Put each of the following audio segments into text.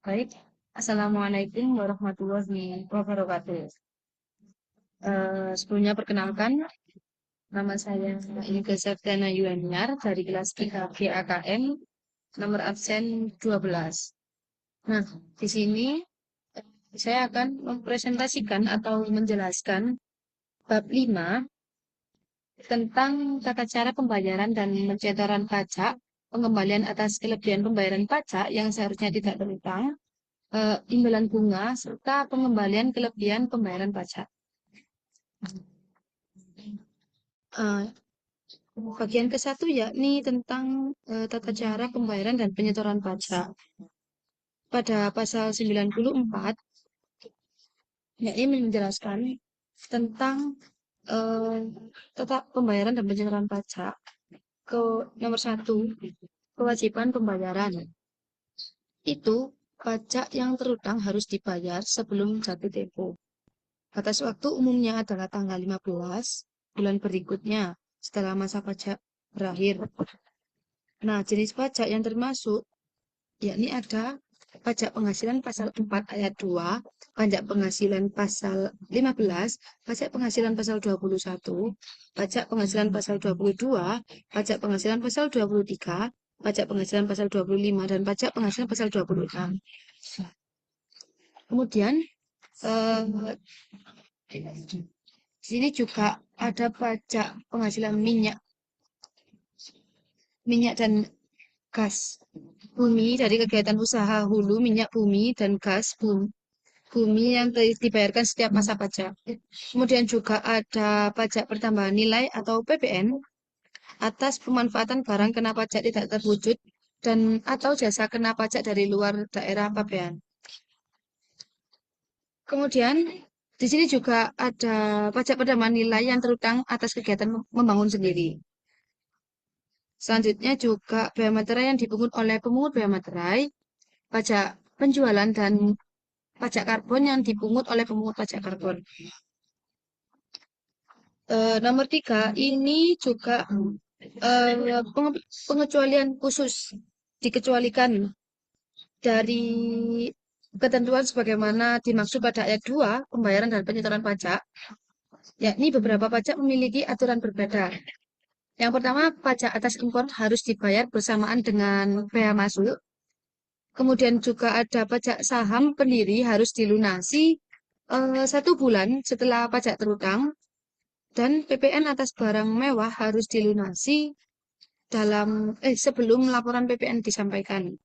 Baik, Assalamualaikum warahmatullahi wabarakatuh. Sebelumnya perkenalkan, nama saya Inge Septiana Yuaniar dari kelas 3 BAKM, nomor absen 12. Nah, di sini saya akan mempresentasikan atau menjelaskan bab 5 tentang tata cara pembayaran dan pencetoran pajak, pengembalian atas kelebihan pembayaran pajak yang seharusnya tidak berhutang, imbalan bunga, serta pengembalian kelebihan pembayaran pajak. Eh, Bagian ke satu yakni tentang tata cara pembayaran dan penyetoran pajak. Pada pasal 94, yakni menjelaskan tentang eh, tata pembayaran dan penyetoran pajak. Ke nomor satu, kewajiban pembayaran. Itu pajak yang terutang harus dibayar sebelum jatuh tempo. Batas waktu umumnya adalah tanggal 15 bulan berikutnya setelah masa pajak berakhir. Nah, jenis pajak yang termasuk yakni ada pajak penghasilan pasal 4 ayat 2, pajak penghasilan pasal 15, pajak penghasilan pasal 21, pajak penghasilan pasal 22, pajak penghasilan pasal 23, pajak penghasilan pasal 25, dan pajak penghasilan pasal 26. Kemudian, di sini juga ada pajak penghasilan minyak dan gas bumi dari kegiatan usaha hulu minyak bumi dan gas bumi yang dibayarkan setiap masa pajak. Kemudian juga ada pajak pertambahan nilai atau PPN atas pemanfaatan barang kena pajak tidak terwujud dan atau jasa kena pajak dari luar daerah pabean. Kemudian di sini juga ada pajak pertambahan nilai yang terutang atas kegiatan membangun sendiri. Selanjutnya juga bea materai yang dipungut oleh pemungut bea materai, pajak penjualan dan pajak karbon yang dipungut oleh pemungut pajak karbon. Nomor 3, ini juga pengecualian khusus dikecualikan dari ketentuan sebagaimana dimaksud pada ayat 2, pembayaran dan penyetoran pajak, yakni beberapa pajak memiliki aturan berbeda. Yang pertama, pajak atas impor harus dibayar bersamaan dengan bea masuk. Kemudian juga ada pajak saham pendiri harus dilunasi 1 bulan setelah pajak terutang. Dan PPN atas barang mewah harus dilunasi sebelum laporan PPN disampaikan.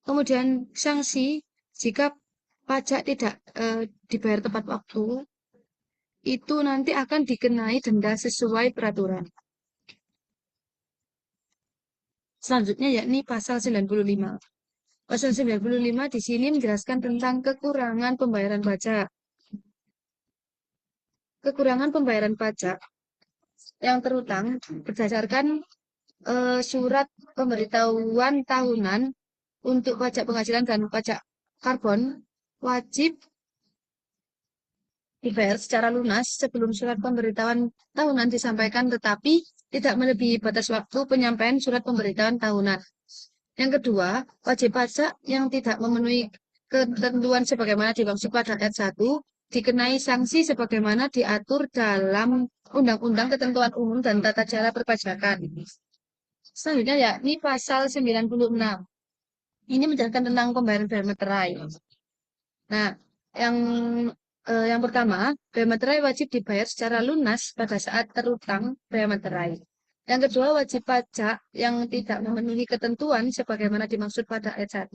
Kemudian sanksi jika pajak tidak dibayar tepat waktu, itu nanti akan dikenai denda sesuai peraturan. Selanjutnya yakni pasal 95. Pasal 95 di sini menjelaskan tentang kekurangan pembayaran pajak. Kekurangan pembayaran pajak yang terutang berdasarkan surat pemberitahuan tahunan untuk pajak penghasilan dan pajak karbon wajib dibayar secara lunas sebelum surat pemberitahuan tahunan disampaikan, tetapi tidak melebihi batas waktu penyampaian surat pemberitahuan tahunan. Yang kedua, wajib pajak yang tidak memenuhi ketentuan sebagaimana dimaksud pada ayat 1 dikenai sanksi sebagaimana diatur dalam Undang-Undang Ketentuan Umum dan Tata Cara Perpajakan. Selanjutnya yakni pasal 96. Ini menjelaskan tentang pembayaran bea materai. Nah, yang yang pertama, bea materai wajib dibayar secara lunas pada saat terutang bea materai. Yang kedua, wajib pajak yang tidak memenuhi ketentuan sebagaimana dimaksud pada ayat 1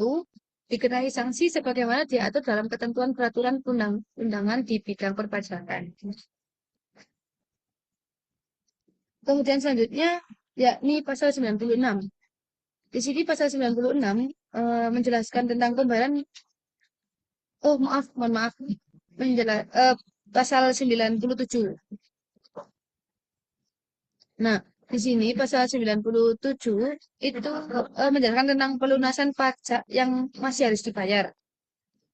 dikenai sanksi sebagaimana diatur dalam ketentuan peraturan undang-undangan di bidang perpajakan. Kemudian selanjutnya yakni pasal 96. Di sini pasal 96 menjelaskan tentang pembayaran. Oh, maaf, mohon maaf. Pasal 97. Nah, di sini pasal 97 itu menjelaskan tentang pelunasan pajak yang masih harus dibayar.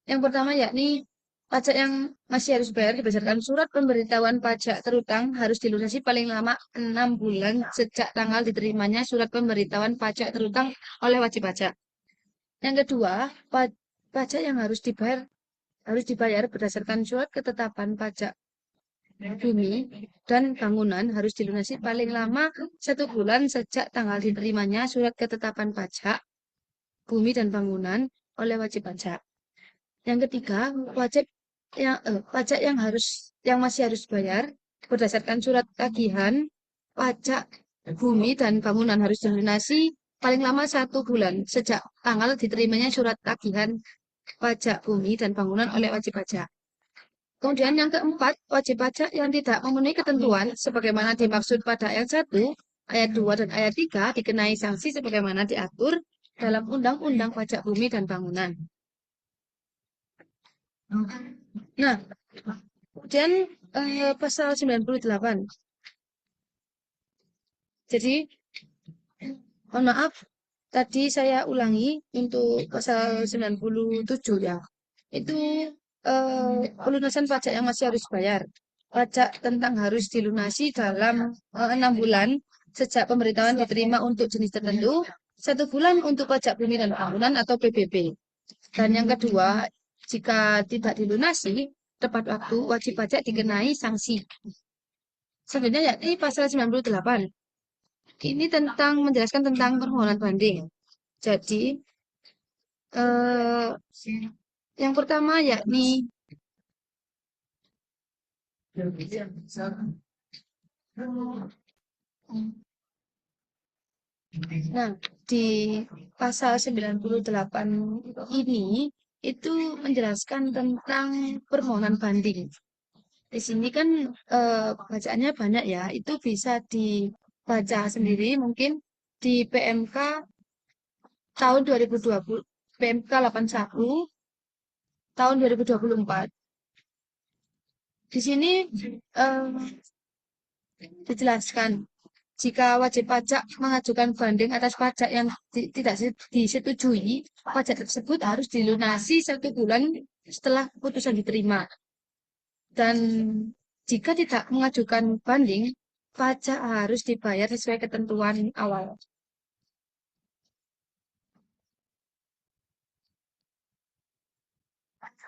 Yang pertama yakni Pajak yang masih harus bayar berdasarkan surat pemberitahuan pajak terutang harus dilunasi paling lama 6 bulan sejak tanggal diterimanya surat pemberitahuan pajak terutang oleh wajib pajak. Yang kedua, pajak yang harus dibayar berdasarkan surat ketetapan pajak bumi dan bangunan harus dilunasi paling lama 1 bulan sejak tanggal diterimanya surat ketetapan pajak bumi dan bangunan oleh wajib pajak. Yang ketiga, pajak yang masih harus bayar berdasarkan surat tagihan pajak bumi dan bangunan harus dilunasi paling lama 1 bulan sejak tanggal diterimanya surat tagihan pajak bumi dan bangunan oleh wajib pajak. Kemudian yang keempat, wajib pajak yang tidak memenuhi ketentuan sebagaimana dimaksud pada ayat 1, ayat 2, dan ayat 3 dikenai sanksi sebagaimana diatur dalam Undang-Undang Pajak Bumi dan Bangunan. Nah, kemudian pasal 98. Jadi, mohon maaf, tadi saya ulangi untuk pasal 97 ya. Itu pelunasan pajak yang masih harus bayar. Pajak tentang harus dilunasi dalam 6 bulan sejak pemberitahuan diterima untuk jenis tertentu, 1 bulan untuk pajak bumi dan bangunan atau PBB. Dan yang kedua, jika tidak dilunasi tepat waktu, wajib pajak dikenai sanksi. Selanjutnya yakni pasal 98. Ini menjelaskan tentang permohonan banding. Jadi, eh, yang pertama yakni nah, di pasal 98 ini itu menjelaskan tentang permohonan banding. Di sini kan bacaannya banyak ya, itu bisa dibaca sendiri mungkin di PMK tahun 2020, PMK 81 tahun 2024. Di sini eh, dijelaskan jika wajib pajak mengajukan banding atas pajak yang tidak disetujui, pajak tersebut harus dilunasi 1 bulan setelah putusan diterima. Dan jika tidak mengajukan banding, pajak harus dibayar sesuai ketentuan awal.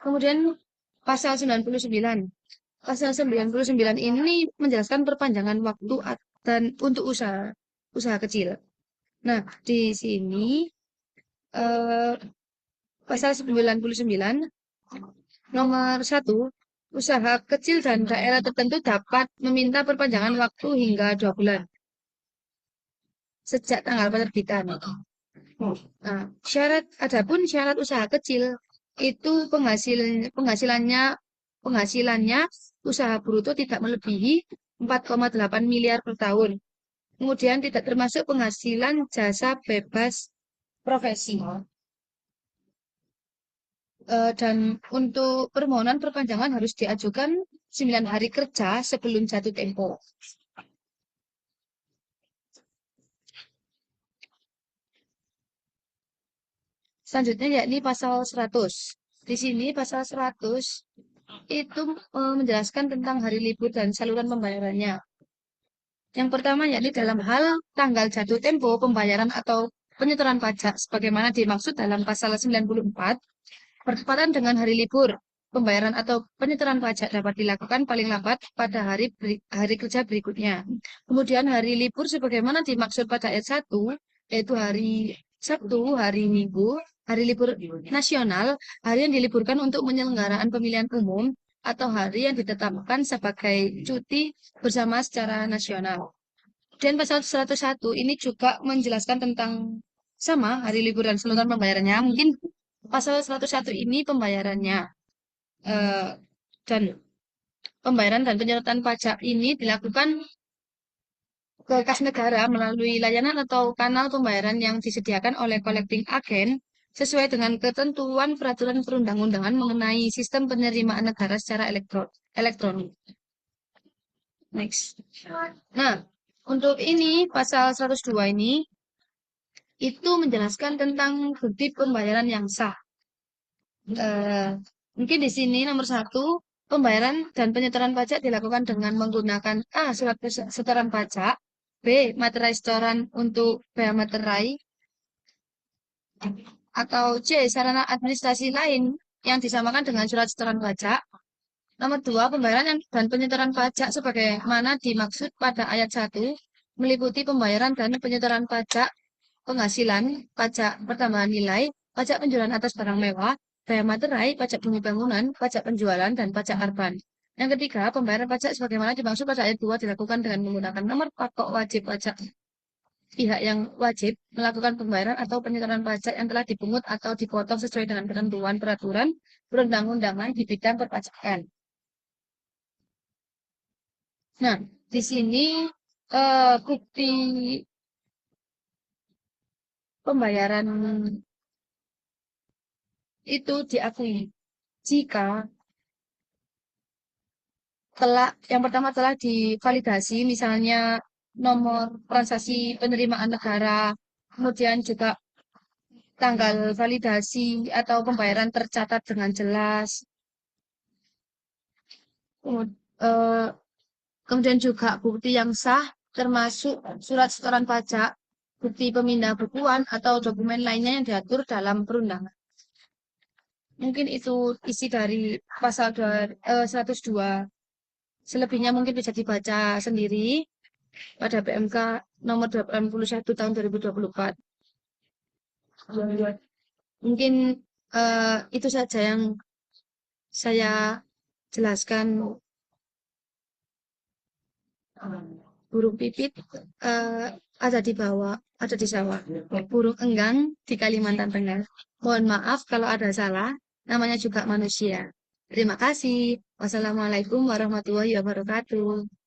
Kemudian pasal 99. Pasal 99 ini menjelaskan perpanjangan waktu dan untuk usaha kecil. Nah, di sini eh, pasal 99 nomor 1, usaha kecil dan daerah tertentu dapat meminta perpanjangan waktu hingga 2 bulan sejak tanggal penerbitan. Nah, adapun syarat usaha kecil itu penghasilannya usaha bruto tidak melebihi 4,8 miliar per tahun. Kemudian tidak termasuk penghasilan jasa bebas profesi. Dan untuk permohonan perpanjangan harus diajukan 9 hari kerja sebelum jatuh tempo. Selanjutnya yakni pasal 100. Di sini pasal 100 itu menjelaskan tentang hari libur dan saluran pembayarannya. Yang pertama yakni dalam hal tanggal jatuh tempo pembayaran atau penyetoran pajak sebagaimana dimaksud dalam pasal 94, bertepatan dengan hari libur, pembayaran atau penyetoran pajak dapat dilakukan paling lambat pada hari kerja berikutnya. Kemudian hari libur sebagaimana dimaksud pada ayat 1, yaitu hari Sabtu, hari Minggu, hari libur nasional, hari yang diliburkan untuk penyelenggaraan pemilihan umum, atau hari yang ditetapkan sebagai cuti bersama secara nasional. Dan pasal 101 ini juga menjelaskan tentang sama hari libur dan saluran pembayarannya. Mungkin pasal 101 ini pembayarannya eh, dan pembayaran dan penyertaan pajak ini dilakukan ke kas negara melalui layanan atau kanal pembayaran yang disediakan oleh collecting agent sesuai dengan ketentuan peraturan perundang-undangan mengenai sistem penerimaan negara secara elektronik. Next. Nah, untuk ini pasal 102 ini itu menjelaskan tentang bukti pembayaran yang sah. Mungkin di sini nomor satu, pembayaran dan penyetoran pajak dilakukan dengan menggunakan A. Surat setoran pajak, B. Materai setoran untuk bea materai, atau C. Sarana administrasi lain yang disamakan dengan surat setoran pajak. Nomor dua, pembayaran dan penyetoran pajak sebagaimana dimaksud pada ayat 1 meliputi pembayaran dan penyetoran pajak penghasilan, pajak pertambahan nilai, pajak penjualan atas barang mewah, bea materai, pajak bumi bangunan, pajak penjualan, dan pajak arban. Yang ketiga, pembayaran pajak sebagaimana dimaksud pada ayat 2 dilakukan dengan menggunakan nomor pokok wajib pajak pihak yang wajib melakukan pembayaran atau penyetoran pajak yang telah dipungut atau dipotong sesuai dengan ketentuan peraturan perundang-undangan di bidang perpajakan. Nah, di sini bukti pembayaran itu diakui jika yang pertama telah divalidasi, misalnya nomor transaksi penerimaan negara, kemudian juga tanggal validasi atau pembayaran tercatat dengan jelas, eh, kemudian juga bukti yang sah, termasuk surat setoran pajak, bukti pemindah bukuan, atau dokumen lainnya yang diatur dalam perundangan. Mungkin itu isi dari pasal 102. Selebihnya mungkin bisa dibaca sendiri pada PMK nomor 81 tahun 2024. Mungkin itu saja yang saya jelaskan. Burung pipit eh, ada di bawah, ada di sawah. Burung enggang di Kalimantan Tengah. Mohon maaf kalau ada salah, namanya juga manusia. Terima kasih. Wassalamualaikum warahmatullahi wabarakatuh.